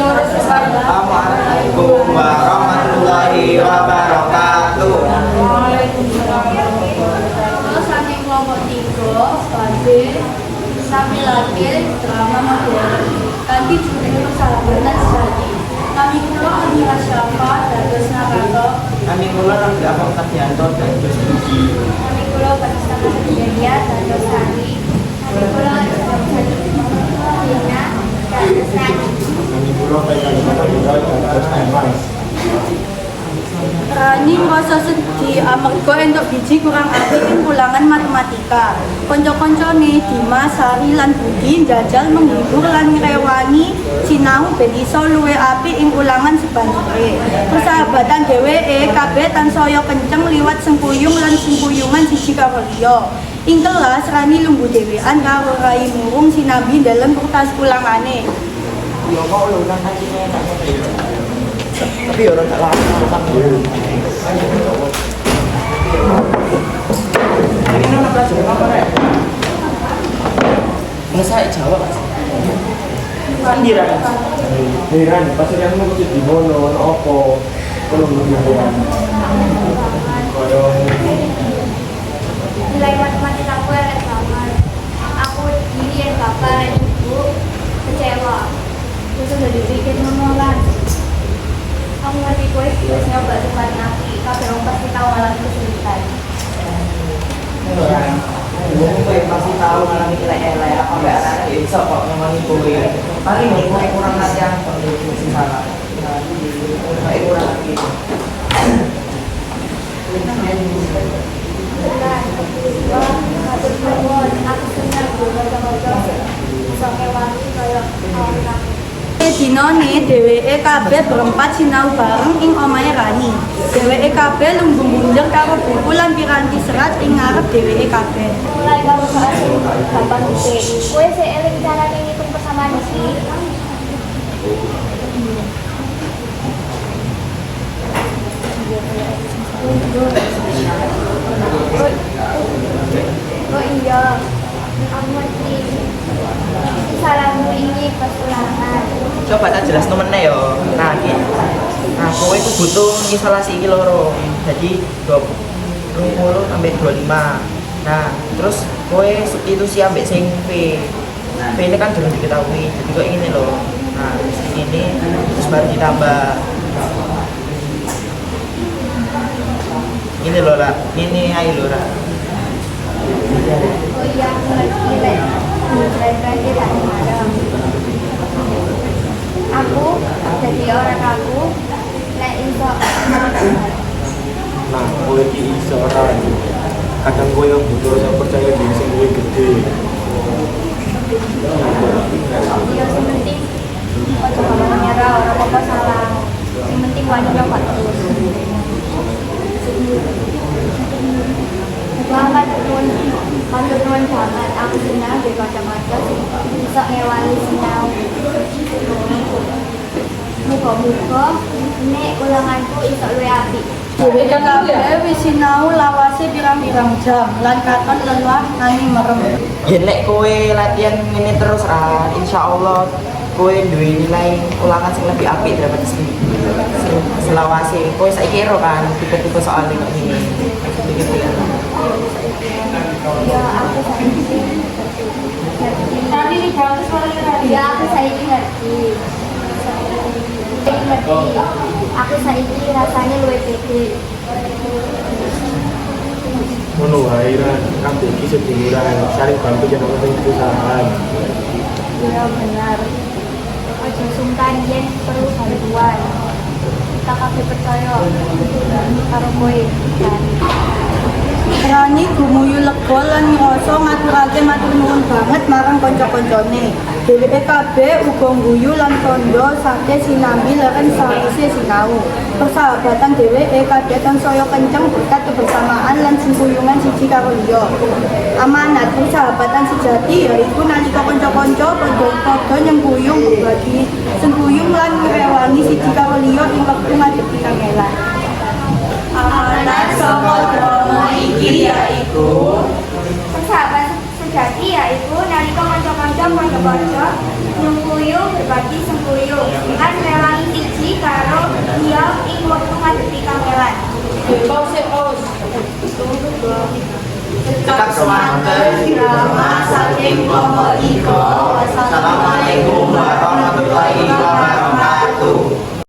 Assalamualaikum warahmatullahi wabarakatuh. Terus saking kelompok 3 sebagai kami lagi drama modern kanthi judul persahabatan sejati. Kami kula Amira Syafa dados narator. Kami kula Rangga Faktadianto dados Budi. Kami kula Vanessa Kejaya dados Sari. Kami kula Rina dados Rani. Kami kula Kalimantan dados Emas. Rani ngrasa sedih amarga entuk biji kurang apik ing ulangan matematika. Kanca-kancane Dimas, Sari lan Budi njajal menghibur lan ngrewangi sinau ben iso luwih apik ing ulangan sebanjure. Persahabatan dheweke kabeh tansaya kenceng liwat sengkuyung lan sengkuyungan siji karo liya. Ing kelas Rani lungguh dhewean karo Rai Murung sinambi dalem kertas ulangane. Ya kok ulang hatinya enak ya. Tapi orang tak lama ini nama pelajaran apa ya? Selesai jawab Sandira Heran, pasal yang mau di mono, opo, kalau belum heran. Nilai matematika aku elek banget. Aku diri yang bapak dan ibu kecewa. Terus udah dibikin menolak. Kamu ngerti gue terus nyoba tempat nabi. Tapi orang pasti tahu malam kesulitan. Gue pasti tahu malam ini elek apa enggak anak bisa kok memang itu ya. Paling gue kurang latihan kok di salah. Kayak kurang lagi. Dinane dheweke kabeh berempat sinau bareng ing omahe Rani. Dheweke kabeh lungguh-lungguh karo buku lan piranti serat ing ngarep dheweke kabeh. Mulai kamu bahas gampang sih. Kue seiring caranya ngitung persamaan sih. Oh iya, aku ngerti. Salahmu ini pas ulangan. Coba tak jelas temennya yo. Nah, kowe itu butuh isolasi iki loro. Jadi 20 sampai 25. Nah, terus kowe itu si ambek sing V. V ini kan belum diketahui. Jadi kok ini loh. Nah, ini terus baru ditambah. Ini loh lah. Ini ayo loh lah. Oh iya, aku ngerti lah. Berarti tak marah. Aku jadi orang aku. Lah iso. Nah, gue di isoran. Kadang gue yang butuh rasa percaya diri sing luwih gede. Yang penting ojo gampang menyerah, orang apa salah. Yang penting wani nyoba terus. Matur nuwun banget aku sinau di kacamata bisa ngewangi sinau. Muga-muga nek ulanganku iso luwih apik. Dheweke kabeh wis sinau lawase pirang-pirang jam lan katon lelah nanging merem. Ya nek kowe latihan ini terus insyaallah kowe duwe nilai ulangan sing lebih apik daripada selawase. Kowe saiki ero kan tipe-tipe soal iki ngene. Ya aku saiki Tadi di bawah suara tadi. ya aku saiki ngerti. Aku saiki rasanya luwih pede. Ngono wae Ran, kabeh iki seduluran, saling bantu yen ana sing perusahaan. Iya benar. Ojo sungkan yen perlu bantuan. Kita kabeh percaya karo kowe. Rani gumuyu lega lan ngrasa ngaturake matur nuwun banget marang kanca-kancane. Dheweke kabeh uga ngguyu lan tandha sake sinambi lan sawise sinau. Persahabatan dheweke kabeh tansaya kenceng berkat kebersamaan lan sengkuyungan siji karo liya. Amanat persahabatan sejati yaiku nalika kanca-kanca padha nyengkuyung berbagi sengkuyung lan ngrewangi siji karo liya ing wektu ngadepi kangelan. Amanat saka drama iki yaiku Persahabatan sejati yaiku nalika kanca-kanca nyengkuyung berbagi sengkuyung lan wektu ngadepi kangelan. Tetap semangat drama saking Kelompok Iko.